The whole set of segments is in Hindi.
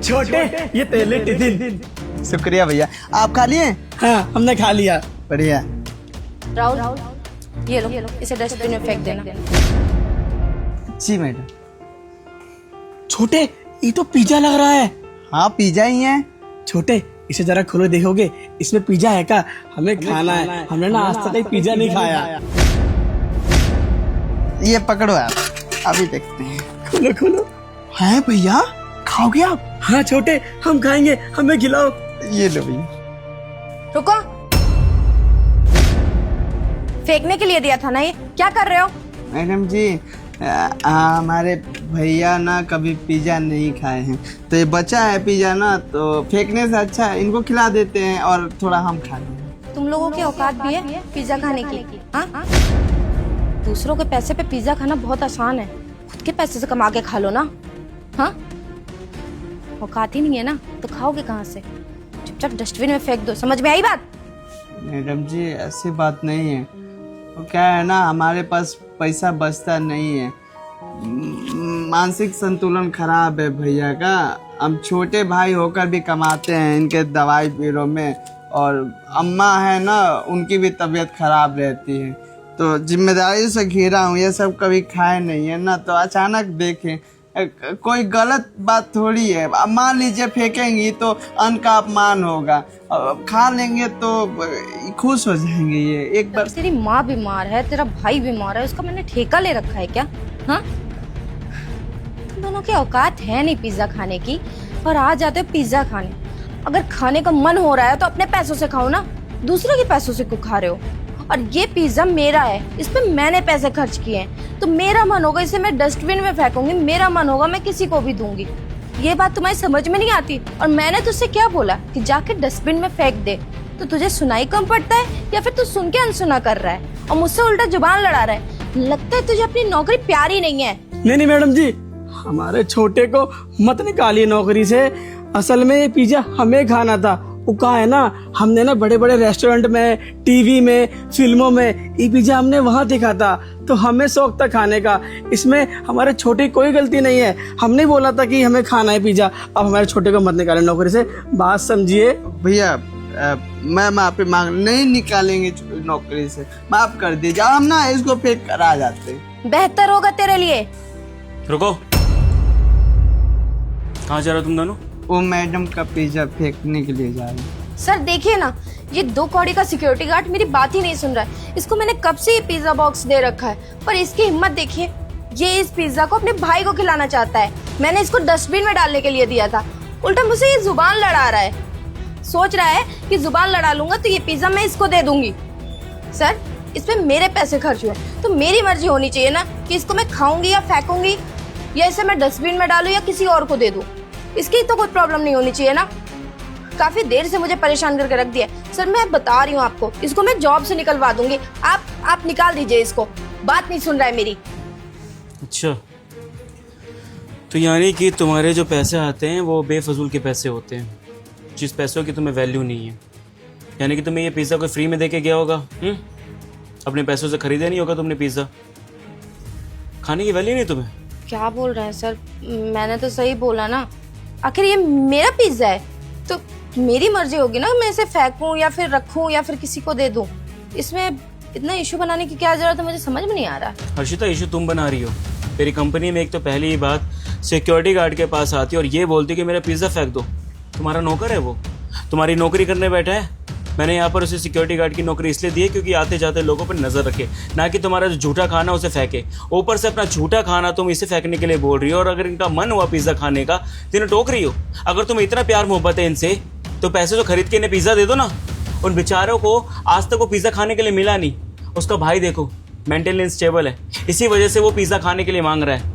छोटे ये पहले टिफिन। शुक्रिया भैया। आप खा लिए? हाँ हमने खा लिया। बढ़िया। राहुल ये लो इसे डस्टबिन में फेंक देना। जी मैडम। छोटे ये तो पिज्जा लग रहा है। हाँ पिज्जा ही है। छोटे इसे जरा खोलो देखोगे इसमें पिज्जा है क्या? हमें खाना है, हमने ना आज तक कहीं पिज्जा नहीं खाया। ये पकड़ो आप, अभी देखते हैं। खोलो खोलो। है भैया, खाओगे आप? हाँ छोटे हम खाएंगे, हमें खिलाओ। ये लो भैया। रुको, फेंकने के लिए दिया था ना ये, क्या कर रहे हो? मैडम जी हमारे भैया ना कभी पिज्जा नहीं खाए हैं, तो ये बचा है पिज्जा ना, तो फेंकने से अच्छा है इनको खिला देते हैं और थोड़ा हम खा लेंगे। तुम लोगों की औकात भी है पिज्जा खाने की? हाँ दूसरों के पैसे पे पिज्जा खाना बहुत आसान है, खुद के पैसे से कमा के खा लो ना। हाँ औकात ही नहीं है ना तो खाओगे कहाँ से? चुपचाप डस्टबिन में फेंक दो, समझ में आई बात? मैडम जी ऐसी बात नहीं है, तो क्या है ना हमारे पास पैसा बचता नहीं है, मानसिक संतुलन खराब है भैया का। हम छोटे भाई होकर भी कमाते हैं इनके दवाई बीरो में, और अम्मा है ना उनकी भी तबीयत खराब रहती है, तो जिम्मेदारी से घिरा हूँ। ये सब कभी खाए नहीं है ना, तो अचानक देखें कोई गलत बात थोड़ी है। अब मान लीजिए फेंकेंगी तो अन्न का अपमान होगा, खा लेंगे तो खुश हो जाएंगे। ये एक बार तेरी माँ बीमार है, तेरा भाई बीमार है, उसका मैंने ठेका ले रखा है क्या? हाँ तुम दोनों की औकात है नहीं पिज्जा खाने की, और आ जाते हो पिज्जा खाने। अगर खाने का मन हो रहा है तो अपने पैसों से खाओ ना, दूसरों के पैसों से क्यों खा रहे हो? और ये पिज्जा मेरा है, इस पे मैंने पैसे खर्च किए हैं, तो मेरा मन होगा इसे मैं डस्टबिन में फेंकूंगी, मेरा मन होगा मैं किसी को भी दूंगी। ये बात तुम्हारी समझ में नहीं आती। और मैंने तुझसे क्या बोला कि जाके डस्टबिन में फेंक दे, तो तुझे सुनाई कम पड़ता है या फिर तू सुन के अनसुना कर रहा है और मुझसे उल्टा जुबान लड़ा रहा है? लगता है तुझे अपनी नौकरी प्यारी नहीं है। नहीं मैडम जी, हमारे छोटे को मत निकालिए नौकरी से। असल में ये पिज्जा हमें खाना था। वो कहा है ना, हमने ना बड़े बड़े रेस्टोरेंट में, टीवी में, फिल्मों में ये पिज्जा हमने वहाँ देखा था, तो हमें शौक था खाने का। इसमें हमारे छोटे कोई गलती नहीं है, हमने बोला था कि हमें खाना है पिज्जा। अब हमारे छोटे को मत निकालें नौकरी से, बात समझिए। भैया मैं माफी मांग, नहीं निकालेंगे नौकरी से, माफ कर दीजिए। हम ना इसको फेंक कर आ जाते, बेहतर होगा तेरे लिए। रुको, कहाँ जा रहे हो तुम दोनों? वो मैडम का पिज्जा फेंकने के लिए जा रहे हैं। सर देखिए ना, ये 2 कौड़ी का सिक्योरिटी गार्ड मेरी बात ही नहीं सुन रहा है। इसको मैंने कब से ये पिज्जा बॉक्स दे रखा है, पर इसकी हिम्मत देखिए, ये इस पिज्जा को अपने भाई को खिलाना चाहता है। मैंने इसको डस्टबिन में डालने के लिए दिया था, उल्टा मुझसे ये जुबान लड़ा रहा है। सोच रहा है कि जुबान लड़ा लूंगा तो ये पिज्जा मैं इसको दे दूंगी। सर इसमें मेरे पैसे खर्च हुए, तो मेरी मर्जी होनी चाहिए ना कि इसको मैं खाऊंगी या फेंकूंगी, या इसे मैं डस्टबिन में डालूं या किसी और को दे दूं। इसकी तो कोई प्रॉब्लम नहीं होनी चाहिए ना। काफी देर से मुझे परेशान करके रख दिया। सर मैं बता रही हूँ आपको, इसको मैं जॉब से निकलवा दूंगी। आप निकाल दीजिए इसको, बात नहीं सुन रहा है मेरी। अच्छा, तो यानी कि तुम्हारे जो पैसे आते हैं वो बेफजूल के पैसे होते हैं, जिस पैसों की तुम्हें वैल्यू नहीं है। यानी कि तुम्हें ये पिज़्ज़ा कोई फ्री में दे के गया होगा, अपने पैसों से खरीदा नहीं होगा तुमने पिज़्ज़ा, खाने की वैल्यू नहीं तुम्हें। क्या बोल रहे हैं सर? मैंने तो सही बोला ना। आखिर ये मेरा पिज्जा है तो मेरी मर्जी होगी ना, मैं इसे फेंकूं या फिर रखूं या फिर किसी को दे दूं। इसमें इतना इशू बनाने की क्या जरूरत है, मुझे समझ में नहीं आ रहा। हर्षिता, इशू तुम बना रही हो। मेरी कंपनी में एक तो पहली ही बात सिक्योरिटी गार्ड के पास आती है और ये बोलती है कि मेरा पिज़्ज़ा फेंक दो। तुम्हारा नौकर है वो, तुम्हारी नौकरी करने बैठा है। मैंने यहाँ पर उसे सिक्योरिटी गार्ड की नौकरी इसलिए दी है क्योंकि आते जाते लोगों पर नजर रखे, ना कि तुम्हारा जो झूठा खाना उसे फेंके। ऊपर से अपना झूठा खाना तुम इसे फेंकने के लिए बोल रही हो, और अगर इनका मन हुआ पिज्जा खाने का तो इन्हें टोक रही हो। अगर तुम्हें इतना प्यार मोहब्बत है इनसे तो पैसे तो खरीद के इन्हें पिज्जा दे दो ना। उन बेचारों को आज तक वो पिज्जा खाने के लिए मिला नहीं। उसका भाई देखो मेंटली अनस्टेबल है, इसी वजह से वो पिज्जा खाने के लिए मांग रहा है।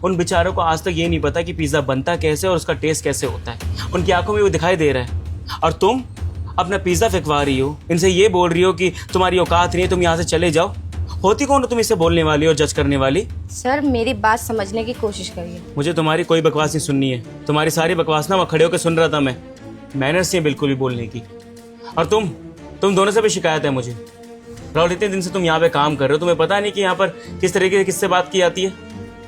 उन बेचारों को आज तक ये नहीं पता कि पिज्जा बनता कैसे और उसका टेस्ट कैसे होता है। उनकी आंखों में वो दिखाई दे रहा है, और तुम अपना पिज्जा फेंकवा रही हो, इनसे ये बोल रही हो कि तुम्हारी औकात नहीं है, तुम यहाँ से चले जाओ। होती कौन हो तुम इसे बोलने वाली और जज करने वाली? सर मेरी बात समझने की कोशिश करिए। मुझे तुम्हारी कोई बकवास नहीं सुननी है। तुम्हारी सारी बकवास ना वहाँ खड़े होकर सुन रहा था मैं, मैनर्स नहीं बिल्कुल भी बोलने की। और तुम दोनों से भी शिकायत है मुझे। राहुल, इतने दिन से तुम यहाँ पे काम कर रहे हो, तुम्हें पता नहीं कि यहाँ पर किस तरीके से किससे बात की जाती है?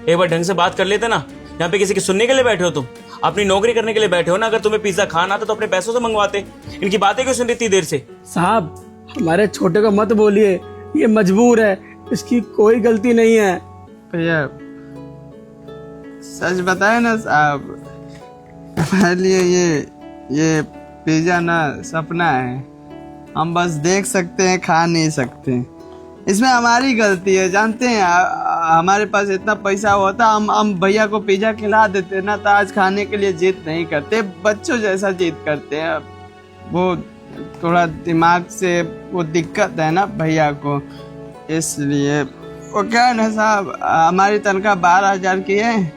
एक बार ढंग से बात कर लेते ना, यहाँ पे किसी की सुनने के लिए बैठे हो तुम। अपनी नौकरी करने के लिए बैठे हो ना, अगर तुम्हें पिज्जा खाना आता तो अपने पैसों से मंगवाते। इनकी बातें क्यों सुन रही इतनी देर से? साहब हमारे छोटे को मत बोलिए, ये मजबूर है, इसकी कोई गलती नहीं है। भैया सच बताए ना साहब, हमारे लिए ये पिज्जा ना सपना है। हम बस देख सकते हैं, खा नहीं सकते। इसमें हमारी गलती है, जानते हैं। हमारे पास इतना पैसा होता, हम भैया को पिज्जा खिला देते ना, तो आज खाने के लिए जिद नहीं करते, बच्चों जैसा जिद करते हैं। वो थोड़ा दिमाग से वो दिक्कत है ना भैया को, इसलिए। वो क्या है ना साहब, हमारी तनख्वाह 12,000 की है,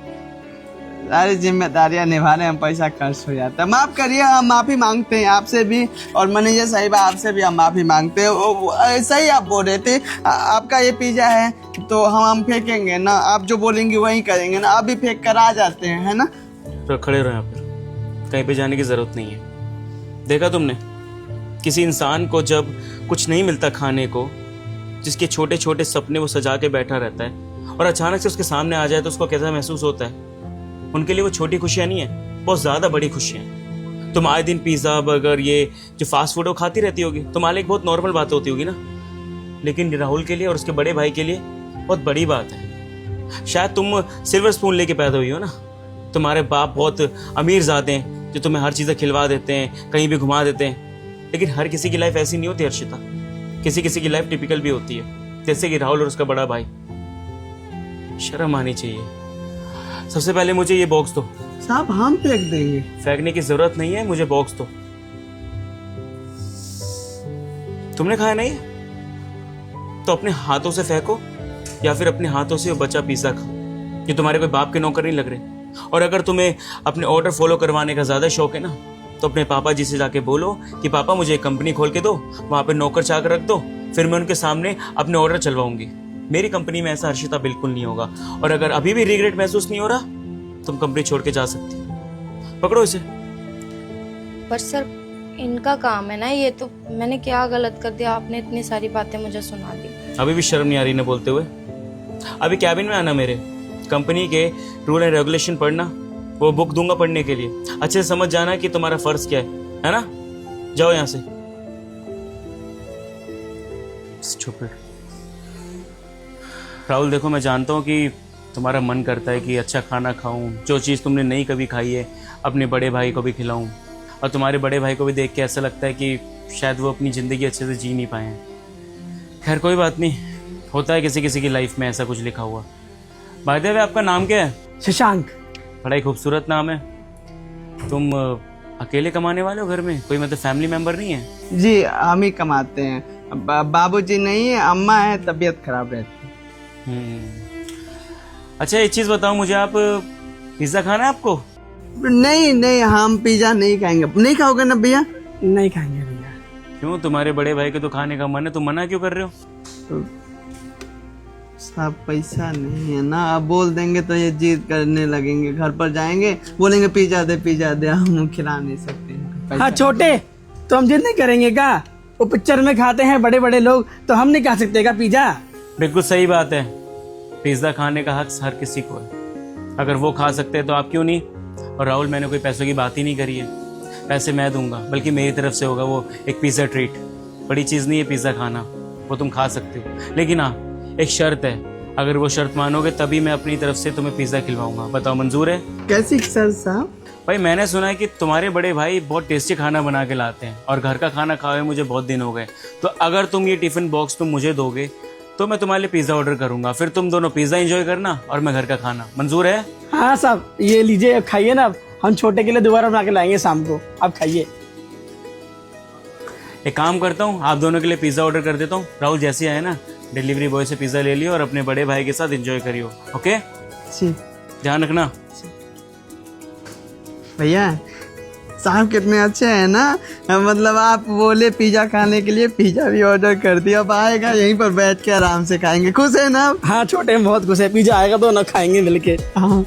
सारी जिम्मेदारियां निभाने में पैसा खर्च हो जाता है। माफ करिए, हम माफी मांगते हैं आपसे भी, और मैनेजर साहिबा आपसे भी हम माफी मांगते हैं। सही आप बोल रहे थे, आपका ये पिज्जा है तो हम फेंकेंगे ना, आप जो बोलेंगे वही करेंगे ना, आप भी फेंक कर आ जाते हैं, है ना। तो खड़े रहो यहाँ पर, कहीं पे जाने की जरूरत नहीं है। देखा तुमने, किसी इंसान को जब कुछ नहीं मिलता खाने को, जिसके छोटे छोटे सपने वो सजा के बैठा रहता है, और अचानक से उसके सामने आ जाए तो उसको कैसा महसूस होता है। उनके लिए वो छोटी खुशियां नहीं है, बहुत ज्यादा बड़ी खुशियां हैं। तुम आए दिन पिज्जा बर्गर ये जो फास्ट फूड वो खाती रहती होगी, तुम्हारे लिए बहुत नॉर्मल बात होती होगी ना, लेकिन राहुल के लिए और उसके बड़े भाई के लिए बहुत बड़ी बात है। शायद तुम सिल्वर स्पून लेके पैदा हुई हो ना, तुम्हारे बाप बहुत अमीर ज़ादे हैं जो तुम्हें हर चीज़ें खिलवा देते हैं, कहीं भी घुमा देते हैं, लेकिन हर किसी की लाइफ ऐसी नहीं होती हर्षिता। किसी किसी की लाइफ टिपिकल भी होती है, जैसे कि राहुल और उसका बड़ा भाई। शर्म आनी चाहिए। सबसे पहले मुझे ये बॉक्स दो। साहब हम फेंक देंगे। फेंकने की जरूरत नहीं है, मुझे बॉक्स दो। तुमने खाया नहीं तो अपने हाथों से फेंको, या फिर अपने हाथों से बचा पिज्जा खाओ। ये तुम्हारे कोई बाप के नौकर नहीं लग रहे। और अगर तुम्हें अपने ऑर्डर फॉलो करवाने का ज्यादा शौक है ना, तो अपने पापा जी से जाके बोलो कि पापा मुझे एक कंपनी खोल के दो, वहां पे नौकर चाकर रख दो, फिर मैं उनके सामने अपने ऑर्डर चलवाऊंगी। मेरी कंपनी में ऐसा हर्षिता बिल्कुल नहीं होगा। और अगर अभी भी रिग्रेट महसूस नहीं हो रहा, तुम कंपनी छोड़ के जा सकती हो। पकड़ो इसे। पर सर इनका काम है ना ये, तो मैंने क्या गलत कर दिया? आपने इतनी सारी बातें मुझे सुना दी। अभी भी शर्म नहीं आ रही ना बोलते हुए? अभी कैबिन में आना, मेरे कंपनी के रूल एंड रेगुलेशन पढ़ना, वो बुक दूंगा पढ़ने के लिए। अच्छे से समझ जाना कि तुम्हारा फर्ज क्या है ना। जाओ यहाँ से। Stupid। राहुल देखो, मैं जानता हूँ कि तुम्हारा मन करता है कि अच्छा खाना खाऊं, जो चीज़ तुमने नहीं कभी खाई है अपने बड़े भाई को भी खिलाऊं, और तुम्हारे बड़े भाई को भी देख के ऐसा लगता है कि शायद वो अपनी ज़िंदगी अच्छे से जी नहीं पाए हैं। खैर कोई बात नहीं, होता है किसी किसी की लाइफ में ऐसा कुछ लिखा हुआ। बाय द वे आपका नाम क्या है? शशांक। बड़ा ही खूबसूरत नाम है। तुम अकेले कमाने वाले हो घर में? कोई मतलब फैमिली मेंबर नहीं है? जी हम ही कमाते हैं, बाबूजी नहीं है, अम्मा है, तबीयत खराब रहती है। अच्छा एक चीज़ बताओ मुझे, आप पिज़्ज़ा खाना है आपको? नहीं हम पिज्जा नहीं खाएंगे। नहीं खाओगे ना भैया? नहीं खाएंगे भैया। क्यों, तुम्हारे बड़े भाई के तो खाने का मन है, तुम मना क्यों कर रहे हो? साहब पैसा नहीं है ना, अब बोल देंगे तो ये जिद करने लगेंगे, घर पर जाएंगे बोलेंगे पिज्जा दे, हम खिला नहीं सकते। हाँ छोटे, तो हम जिद नहीं करेंगे क्या? वो पिक्चर में खाते हैं बड़े बड़े लोग, तो हम नहीं खा सकते क्या पिज्जा? बिल्कुल सही बात है, पिज्ज़ा खाने का हक हर किसी को है। अगर वो खा सकते हैं तो आप क्यों नहीं? और राहुल मैंने कोई पैसों की बात ही नहीं करी है, पैसे मैं दूंगा, बल्कि मेरी तरफ से होगा वो एक पिज़्ज़ा ट्रीट। बड़ी चीज़ नहीं है पिज़्ज़ा खाना, वो तुम खा सकते हो, लेकिन हाँ एक शर्त है, अगर वो शर्त मानोगे तभी मैं अपनी तरफ से तुम्हें पिज़्ज़ा खिलवाऊंगा। बताओ मंजूर है? कैसी शर्त साहब? भाई मैंने सुना है कि तुम्हारे बड़े भाई बहुत टेस्टी खाना बना के लाते हैं, और घर का खाना खाए मुझे बहुत दिन हो गए, तो अगर तुम ये टिफिन बॉक्स तुम मुझे दोगे तो मैं तुम्हारे लिए पिज़्ज़ा ऑर्डर करूंगा, फिर तुम दोनों पिज़्ज़ा एंजॉय करना और मैं घर का खाना। मंजूर है? हाँ साहब, ये लीजिए, अब खाइए ना, हम छोटे के लिए दोबारा बना के लाएंगे शाम को, आप खाइए। एक काम करता हूँ, आप दोनों के लिए पिज़्ज़ा ऑर्डर कर देता हूँ। राहुल जैसे आए ना, डिलीवरी बॉय से पिज़्ज़ा ले लियो और अपने बड़े भाई के साथ एंजॉय करियो। ओके, ध्यान रखना। भैया साहब कितने अच्छे हैं ना, मतलब आप बोले पिज्जा खाने के लिए, पिज्जा भी ऑर्डर कर दिया, अब आएगा यहीं पर बैठ के आराम से खाएंगे। खुश है ना? हाँ छोटे, हम बहुत खुश है, पिज्जा आएगा तो ना खाएंगे मिलके। हाँ